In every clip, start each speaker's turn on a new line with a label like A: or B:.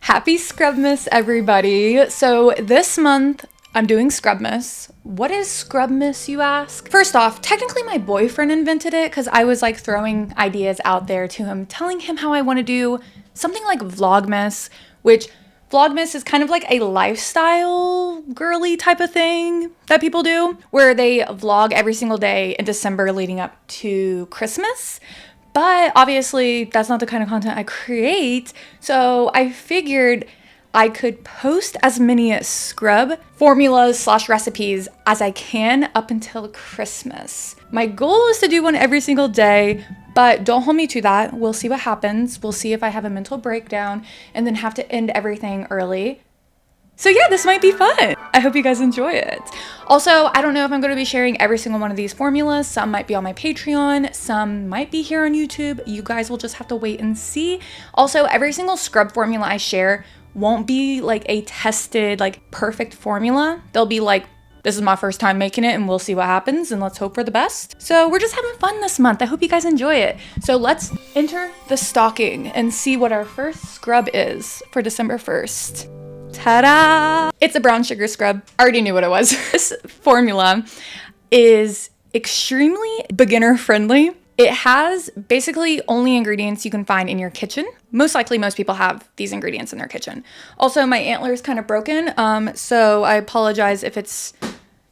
A: Happy Scrubmas, everybody. So this month, I'm doing Scrubmas. What is Scrubmas, you ask? First off, technically my boyfriend invented it because I was like throwing ideas out there to him, telling him how I want to do something like Vlogmas, which Vlogmas is kind of like a lifestyle girly type of thing that people do, where they vlog every single day in December leading up to Christmas. But obviously, that's not the kind of content I create. So I figured I could post as many scrub formulas / recipes as I can up until Christmas. My goal is to do one every single day, but don't hold me to that. We'll see what happens. We'll see if I have a mental breakdown and then have to end everything early. So yeah, this might be fun. I hope you guys enjoy it. Also, I don't know if I'm going to be sharing every single one of these formulas. Some might be on my Patreon, some might be here on YouTube. You guys will just have to wait and see. Also, every single scrub formula I share won't be like a tested, like perfect formula. They'll be like, this is my first time making it and we'll see what happens and let's hope for the best. So we're just having fun this month. I hope you guys enjoy it. So let's enter the stocking and see what our first scrub is for December 1st. Ta-da! It's a brown sugar scrub. I already knew what it was. This formula is extremely beginner friendly. It has basically only ingredients you can find in your kitchen. Most likely most people have these ingredients in their kitchen. Also, my antler is kind of broken, so I apologize if it's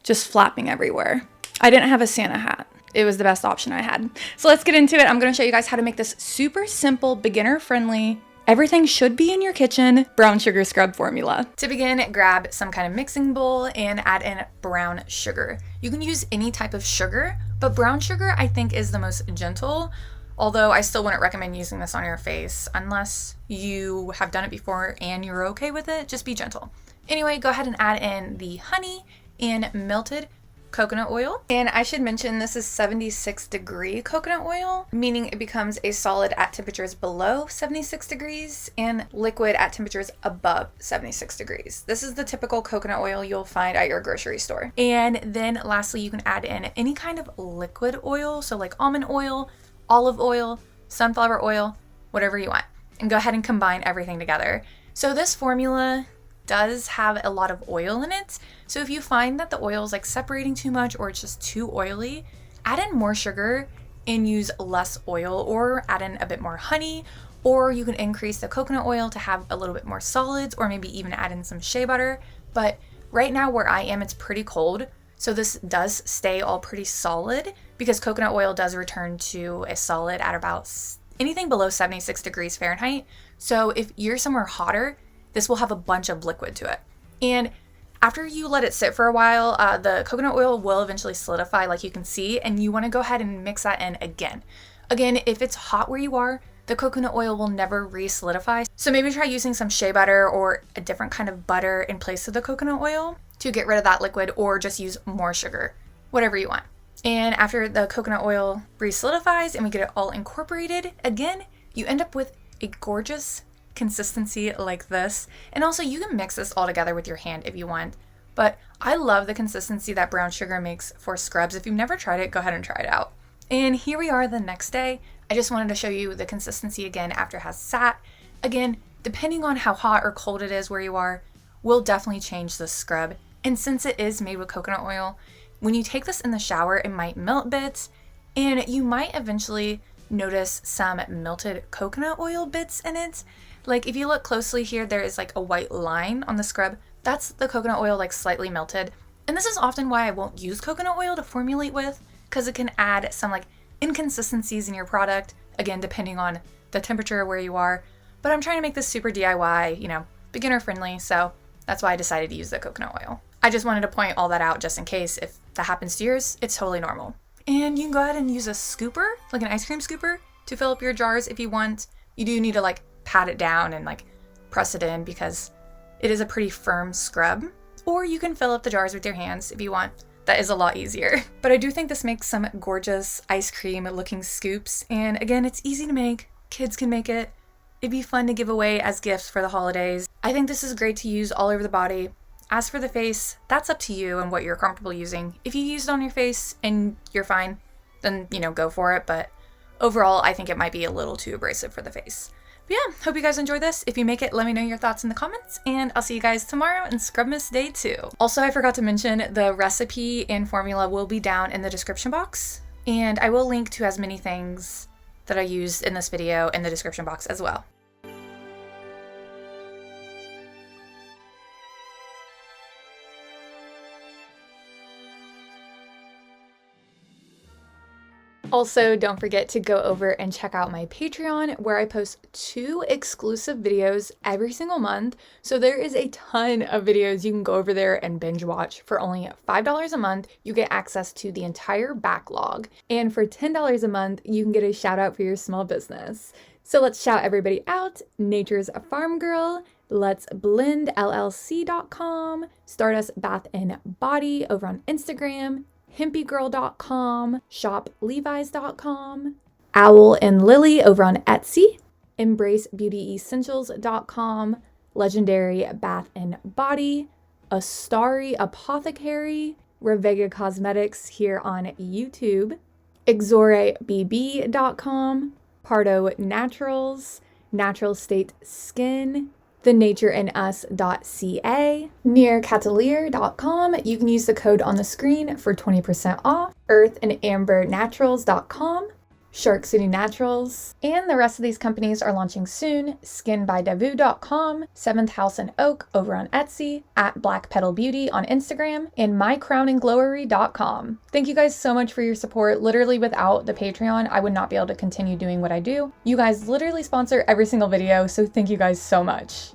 A: just flapping everywhere. I didn't have a Santa hat. It was the best option I had. So let's get into it. I'm going to show you guys how to make this super simple, beginner friendly, everything should be in your kitchen brown sugar scrub formula. To begin, grab some kind of mixing bowl and add in brown sugar. You can use any type of sugar, but brown sugar I think is the most gentle, although I still wouldn't recommend using this on your face unless you have done it before and you're okay with it. Just be gentle. Anyway, go ahead and add in the honey and melted coconut oil. And I should mention this is 76-degree coconut oil, meaning it becomes a solid at temperatures below 76 degrees and liquid at temperatures above 76 degrees. This is the typical coconut oil you'll find at your grocery store. And then lastly, you can add in any kind of liquid oil, so like almond oil, olive oil, sunflower oil, whatever you want. And go ahead and combine everything together. So this formula does have a lot of oil in it. So if you find that the oil is like separating too much or it's just too oily, add in more sugar and use less oil, or add in a bit more honey, or you can increase the coconut oil to have a little bit more solids, or maybe even add in some shea butter. But right now where I am, it's pretty cold. So this does stay all pretty solid because coconut oil does return to a solid at about anything below 76 degrees Fahrenheit. So if you're somewhere hotter, this will have a bunch of liquid to it. And after you let it sit for a while, the coconut oil will eventually solidify like you can see, and you want to go ahead and mix that in again. Again, if it's hot where you are, the coconut oil will never re-solidify. So maybe try using some shea butter or a different kind of butter in place of the coconut oil to get rid of that liquid, or just use more sugar, whatever you want. And after the coconut oil re-solidifies and we get it all incorporated, again, you end up with a gorgeous consistency like this. And also you can mix this all together with your hand if you want, but I love the consistency that brown sugar makes for scrubs. If you've never tried it, go ahead and try it out. And here we are the next day. I just wanted to show you the consistency again after it has sat. Again, depending on how hot or cold it is where you are, will definitely change the scrub. And since it is made with coconut oil, when you take this in the shower, it might melt bits, and you might eventually notice some melted coconut oil bits in it. Like if you look closely here, there is like a white line on the scrub. That's the coconut oil like slightly melted. And this is often why I won't use coconut oil to formulate with, because it can add some like inconsistencies in your product, again, depending on the temperature where you are. But I'm trying to make this super DIY, beginner friendly, so that's why I decided to use the coconut oil. I just wanted to point all that out just in case if that happens to yours, it's totally normal. And you can go ahead and use a scooper, like an ice cream scooper, to fill up your jars if you want. You do need to like pat it down and like press it in because it is a pretty firm scrub. Or you can fill up the jars with your hands if you want. That is a lot easier. But I do think this makes some gorgeous ice cream looking scoops. And again, it's easy to make. Kids can make it. It'd be fun to give away as gifts for the holidays. I think this is great to use all over the body. As for the face, that's up to you and what you're comfortable using. If you use it on your face and you're fine, then, go for it. But overall, I think it might be a little too abrasive for the face. But yeah, hope you guys enjoy this. If you make it, let me know your thoughts in the comments, and I'll see you guys tomorrow in Scrubmas Day 2. Also, I forgot to mention the recipe and formula will be down in the description box, and I will link to as many things that I used in this video in the description box as well. Also, don't forget to go over and check out my Patreon, where I post 2 exclusive videos every single month. So there is a ton of videos you can go over there and binge watch. For only $5 a month, you get access to the entire backlog. And for $10 a month, you can get a shout out for your small business. So let's shout everybody out. Nature's Farm Girl, Let's Blend LLC.com, Stardust Bath and Body over on Instagram, hempygirl.com, shoplevis.com, Owl and Lily over on Etsy, embracebeautyessentials.com, Legendary Bath and Body, Astari Apothecary, Revega Cosmetics here on YouTube, exorebb.com, Pardo Naturals, Natural State Skin, thenatureindus.ca, nearcatelier.com. You can use the code on the screen for 20% off, earthandambernaturals.com, Shark City Naturals, and the rest of these companies are launching soon. skinbydevu.com, 7th House and Oak over on Etsy, at Black Petal Beauty on Instagram, and mycrownandglowery.com. Thank you guys so much for your support. Literally without the Patreon, I would not be able to continue doing what I do. You guys literally sponsor every single video, so thank you guys so much.